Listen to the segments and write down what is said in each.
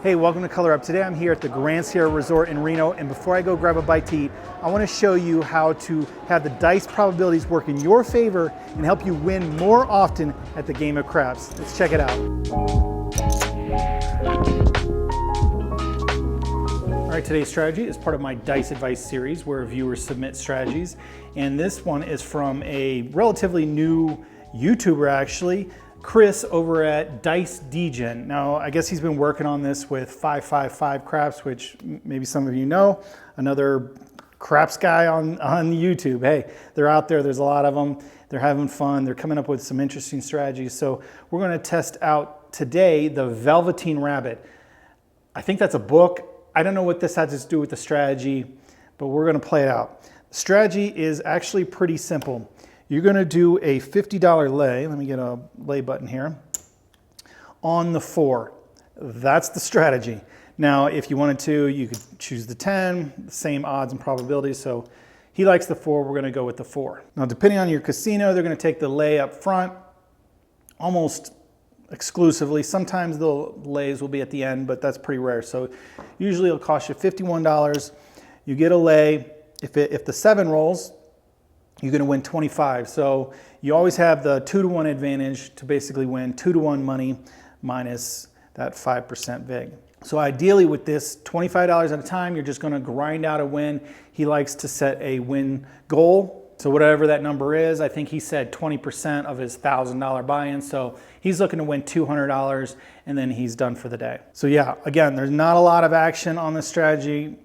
Hey, welcome to Color Up. Today I'm here at the Grand Sierra Resort in Reno, and before I go grab a bite to eat, I want to show you how to have the dice probabilities work in your favor and help you win more often at the game of craps. Let's check it out. All right, today's strategy is part of my Dice Advice series where viewers submit strategies, and this one is from a relatively new YouTuber actually, Chris over at DiceDegen. Now, I guess he's been working on this with 555 craps, which maybe some of you know, another craps guy on YouTube. Hey, they're out there, there's a lot of them. They're having fun, they're coming up with some interesting strategies. So we're gonna test out today the Velveteen Rabbit. I think that's a book. I don't know what this has to do with the strategy, but we're gonna play it out. The strategy is actually pretty simple. You're gonna do a $50 lay, let me get a lay button here, on the 4. That's the strategy. Now, if you wanted to, you could choose the 10, the same odds and probabilities, so he likes the 4, we're gonna go with the 4. Now, depending on your casino, they're gonna take the lay up front, almost exclusively. Sometimes the lays will be at the end, but that's pretty rare. So usually it'll cost you $51. You get a lay. If the 7 rolls, you're gonna win 25. So you always have the 2-to-1 advantage to basically win 2-to-1 money minus that 5% vig. So ideally with this, $25 at a time, you're just gonna grind out a win. He likes to set a win goal. So whatever that number is, I think he said 20% of his $1,000 buy-in. So he's looking to win $200 and then he's done for the day. So yeah, again, there's not a lot of action on this strategy.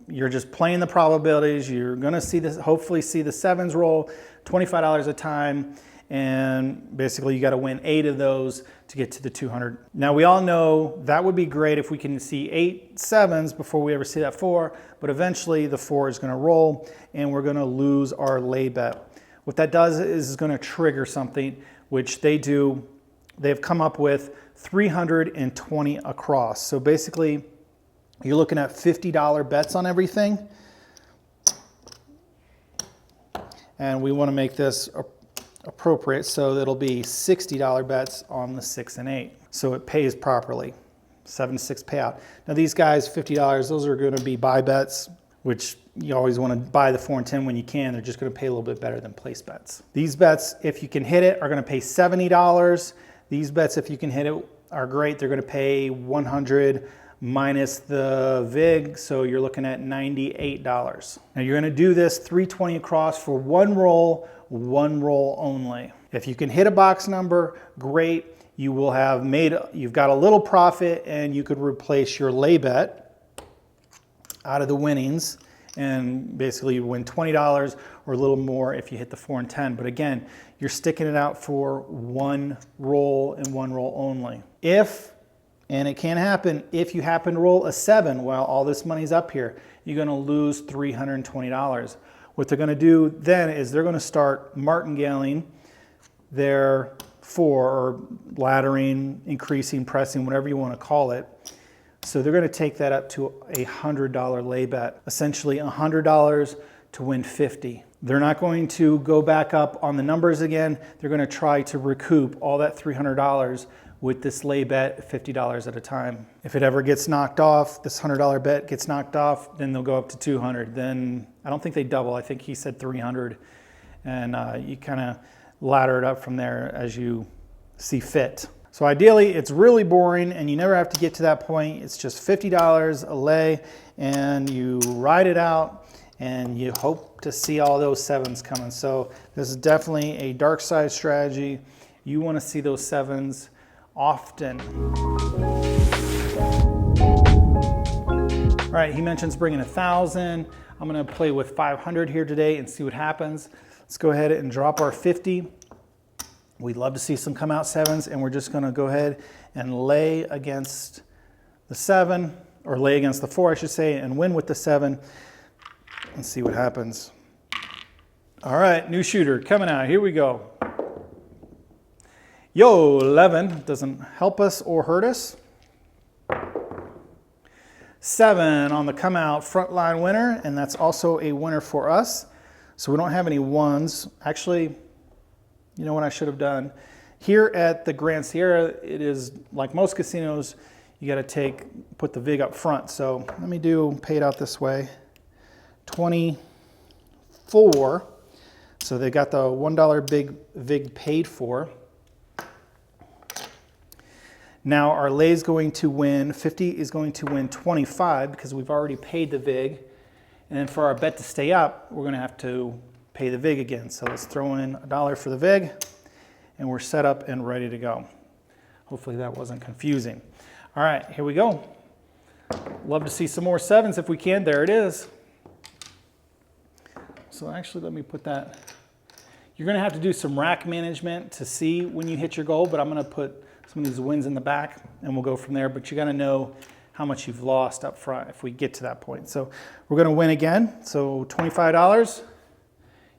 You're just playing the probabilities. You're gonna see this, hopefully see the 7s roll, $25 a time, and basically you gotta win 8 of those to get to the 200. Now we all know that would be great if we can see 8 7s before we ever see that 4, but eventually the 4 is gonna roll and we're gonna lose our lay bet. What that does is gonna trigger something, which they do. They've come up with 320 across. So basically, you're looking at $50 bets on everything. And we want to make this appropriate, so it'll be $60 bets on the 6 and 8. So it pays properly, 7-6 payout. Now these guys, $50, those are going to be buy bets, which you always want to buy the 4 and 10 when you can. They're just going to pay a little bit better than place bets. These bets, if you can hit it, are going to pay $70. These bets, if you can hit it, are great. They're going to pay $100 minus the vig, so you're looking at $98. Now you're gonna do this 320 across for one roll only. If you can hit a box number, great. You will have you've got a little profit and you could replace your lay bet out of the winnings and basically you win $20 or a little more if you hit the 4 and 10. But again, you're sticking it out for one roll and one roll only. And it can happen, if you happen to roll a 7 while all this money's up here, you're gonna lose $320. What they're gonna do then is they're gonna start martingaling their 4, or laddering, increasing, pressing, whatever you wanna call it. So they're gonna take that up to a $100 lay bet, essentially $100 to win 50. They're not going to go back up on the numbers again. They're gonna try to recoup all that $300 with this lay bet, $50 at a time. If it ever gets knocked off, this $100 bet gets knocked off, then they'll go up to 200. Then I don't think they double. I think he said 300. And you kind of ladder it up from there as you see fit. So ideally, it's really boring and you never have to get to that point. It's just $50 a lay and you ride it out and you hope to see all those 7s coming. So this is definitely a dark side strategy. You want to see those 7s often. All right, he mentions bringing 1,000. I'm gonna play with 500 here today and see what happens. Let's go ahead and drop our 50. We'd love to see some come out 7s, and we're just gonna go ahead and lay against the 7, or lay against the 4, I should say, and win with the 7 and see what happens. All right, new shooter coming out, here we go. Yo, 11 doesn't help us or hurt us. 7 on the come out frontline winner, and that's also a winner for us. So we don't have any 1s. Actually, you know what I should have done? Here at the Grand Sierra, it is like most casinos, you got to put the VIG up front. So let me pay it out this way. 24. So they got the $1 big VIG paid for. Now our lay is going to win, 50 is going to win 25 because we've already paid the VIG. And then for our bet to stay up, we're going to have to pay the VIG again. So let's throw in $1 for the VIG, and we're set up and ready to go. Hopefully that wasn't confusing. All right, here we go. Love to see some more sevens if we can. There it is. So actually, let me put that. You're going to have to do some rack management to see when you hit your goal, but I'm going to put some of these wins in the back, and we'll go from there. But you got to know how much you've lost up front if we get to that point. So we're going to win again. So $25.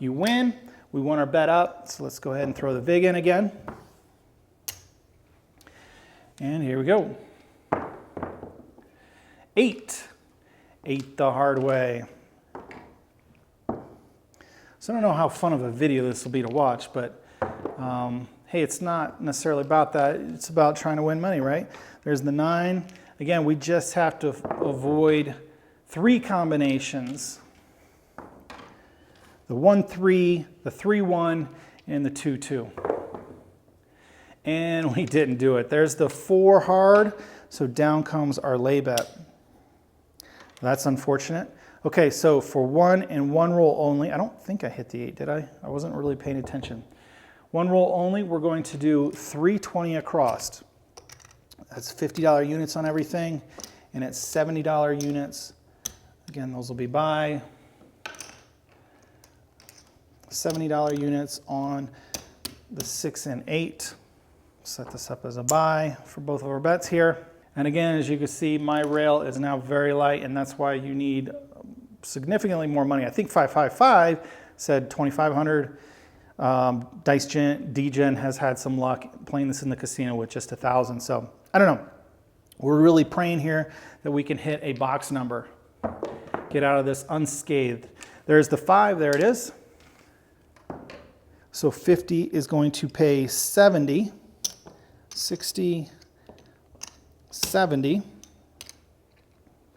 You win. We won our bet up. So let's go ahead and throw the VIG in again. And here we go. 8. 8 the hard way. So I don't know how fun of a video this will be to watch, but hey, it's not necessarily about that. It's about trying to win money, right? There's the 9. Again, we just have to avoid 3 combinations. The 1-3, the 3-1, and the 2-2. And we didn't do it. There's the 4 hard, so down comes our lay bet. That's unfortunate. Okay, so for 1 and 1 roll only, I don't think I hit the 8, did I? I wasn't really paying attention. 1 roll only, we're going to do 320 across. That's $50 units on everything, and it's $70 units. Again, those will be buy. $70 units on the 6 and 8. Set this up as a buy for both of our bets here. And again, as you can see, my rail is now very light, and that's why you need significantly more money. I think 555 said 2,500. DiceDegen has had some luck playing this in the casino with just 1,000. So I don't know. We're really praying here that we can hit a box number. Get out of this unscathed. There's the 5. There it is. So 50 is going to pay 70. 60, 70.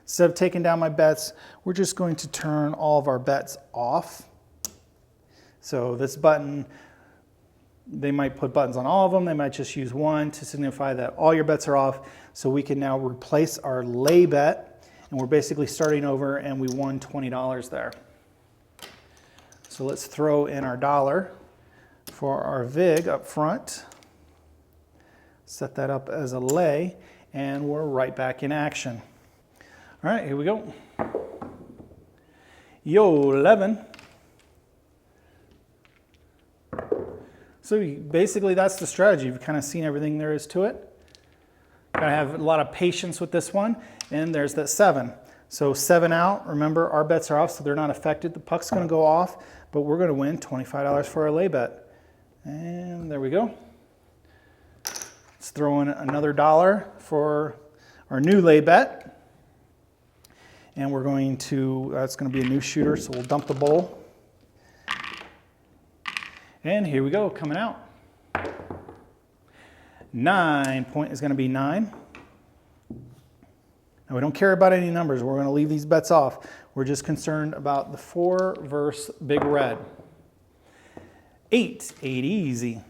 Instead of taking down my bets, we're just going to turn all of our bets off. So this button, they might put buttons on all of them. They might just use one to signify that all your bets are off. So we can now replace our lay bet, and we're basically starting over, and we won $20 there. So let's throw in our $1 for our VIG up front. Set that up as a lay, and we're right back in action. All right, here we go. Yo, 11. So basically that's the strategy. You've kind of seen everything there is to it. Gotta have a lot of patience with this one. And there's that 7. So 7 out, remember our bets are off, so they're not affected. The puck's gonna go off, but we're gonna win $25 for our lay bet. And there we go. Let's throw in another $1 for our new lay bet. And we're going to, that's going to be a new shooter, so we'll dump the bowl. And here we go, coming out. 9 point is going to be 9. Now we don't care about any numbers. We're going to leave these bets off. We're just concerned about the 4 versus big red. 8, 8 easy.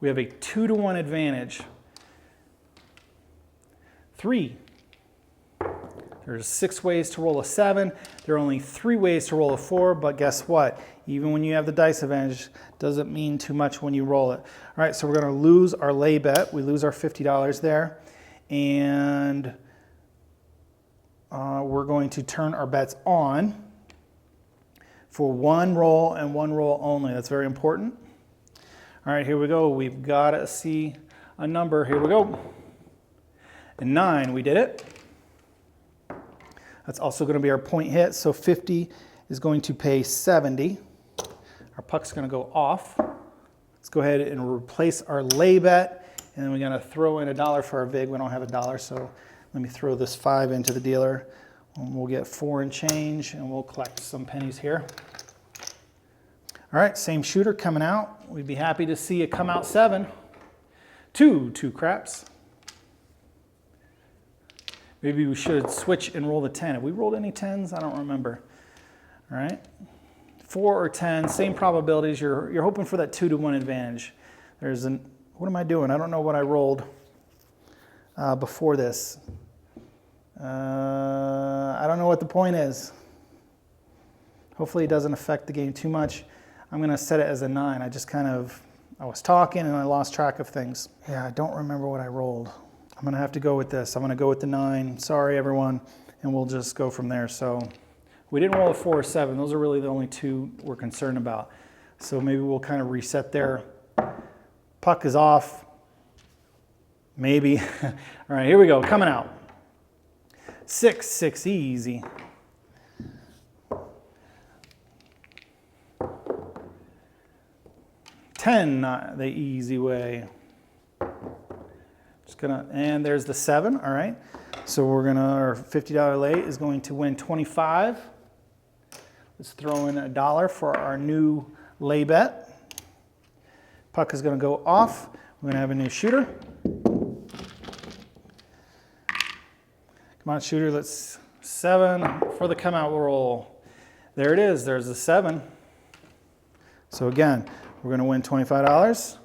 We have a 2-to-1 advantage. 3. There's 6 ways to roll a 7. There are only 3 ways to roll a 4, but guess what? Even when you have the dice advantage, doesn't mean too much when you roll it. All right, so we're going to lose our lay bet. We lose our $50 there. And we're going to turn our bets on for 1 roll and 1 roll only. That's very important. All right, here we go. We've got to see a number. Here we go. And 9, we did it. That's also going to be our point hit. So 50 is going to pay 70. Our puck's going to go off. Let's go ahead and replace our lay bet. And then we're going to throw in $1 for our VIG. We don't have $1, so let me throw this 5 into the dealer. And we'll get 4 and change, and we'll collect some pennies here. All right, same shooter coming out. We'd be happy to see it come out 7. two craps. Maybe we should switch and roll the 10. Have we rolled any 10s? I don't remember. All right. 4 or 10, same probabilities. You're hoping for that 2-to-1 advantage. What am I doing? I don't know what I rolled before this. I don't know what the point is. Hopefully it doesn't affect the game too much. I'm going to set it as a 9. I was talking and I lost track of things. Yeah, I don't remember what I rolled. I'm going to have to go with this. I'm going to go with the 9. Sorry, everyone. And we'll just go from there. So we didn't roll a 4 or 7. Those are really the only 2 we're concerned about. So maybe we'll kind of reset there. Puck is off. Maybe. All right, here we go. Coming out. 6, easy. 10, the easy way. And there's the 7, all right. So our $50 lay is going to win 25. Let's throw in $1 for our new lay bet. Puck is gonna go off. We're gonna have a new shooter. Come on, shooter, let's 7 for the come out roll. There it is, there's the 7. So again, we're gonna win $25.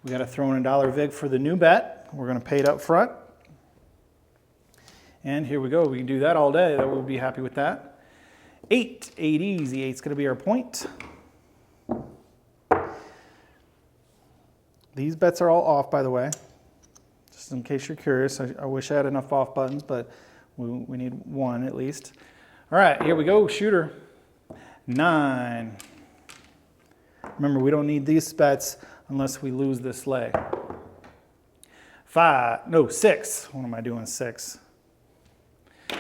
We got to throw in $1 vig for the new bet. We're going to pay it up front. And here we go. We can do that all day. We'll be happy with that. 8 easy. 8's going to be our point. These bets are all off, by the way. Just in case you're curious. I wish I had enough off buttons, but we need 1 at least. All right, here we go. Shooter. 9. Remember, we don't need these bets unless we lose this lay. 6. What am I doing? 6. All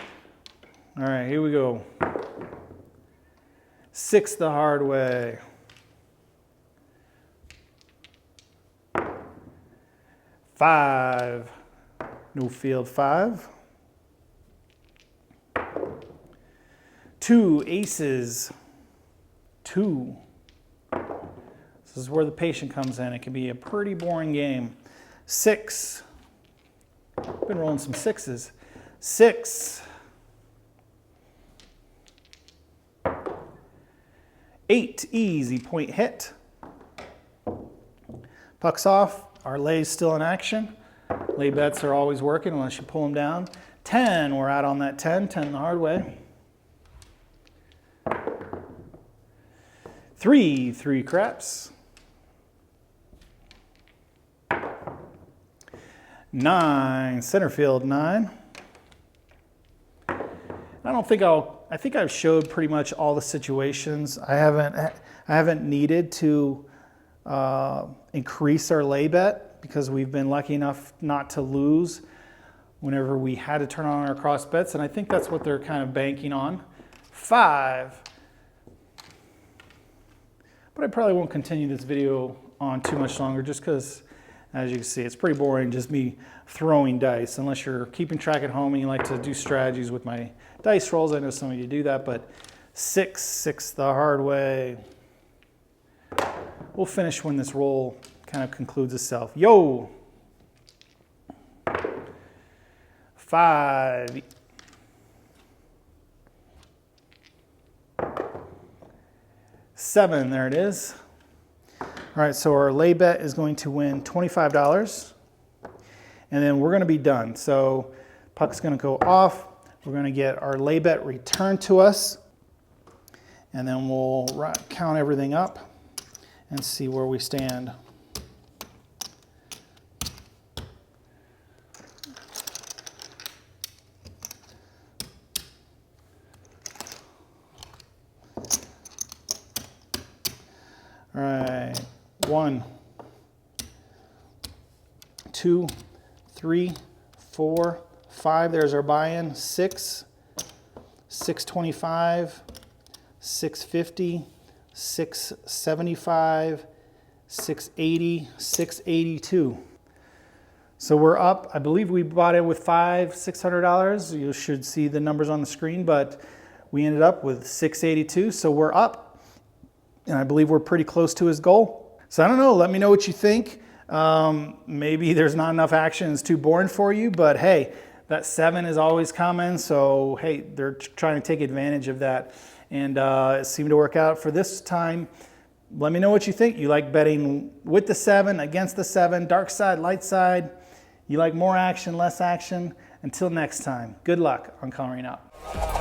right, here we go. 6 the hard way. 5. No field 5. 2 aces. 2. This is where the patient comes in. It can be a pretty boring game. 6. Been rolling some 6s. 6. 8, easy point hit. Puck's off. Our lay's still in action. Lay bets are always working unless you pull them down. 10, we're out on that 10 the hard way. 3 craps. 9, center field 9. I think I've showed pretty much all the situations. I haven't needed to increase our lay bet because we've been lucky enough not to lose whenever we had to turn on our cross bets, and I think that's what they're kind of banking on. 5. But I probably won't continue this video on too much longer just because, as you can see, it's pretty boring just me throwing dice. Unless you're keeping track at home and you like to do strategies with my dice rolls. I know some of you do that, but 6 the hard way. We'll finish when this roll kind of concludes itself. Yo! 5. 7, there it is. All right, so our lay bet is going to win $25, and then we're going to be done. So puck's going to go off. We're going to get our lay bet returned to us, and then we'll count everything up and see where we stand. All right, 1, 2, 3, 4, 5. There's our buy-in. 6, 625, 650, 675, 680, 682. So we're up. I believe we bought it with $600. You should see the numbers on the screen, but we ended up with 682. So we're up. And I believe we're pretty close to his goal. So I don't know, let me know what you think. Maybe there's not enough action, it's too boring for you, but hey, that 7 is always coming, so hey, they're trying to take advantage of that, and it seemed to work out for this time. Let me know what you think. You like betting with the 7, against the 7, dark side, light side? You like more action, less action? Until next time, good luck on coloring out.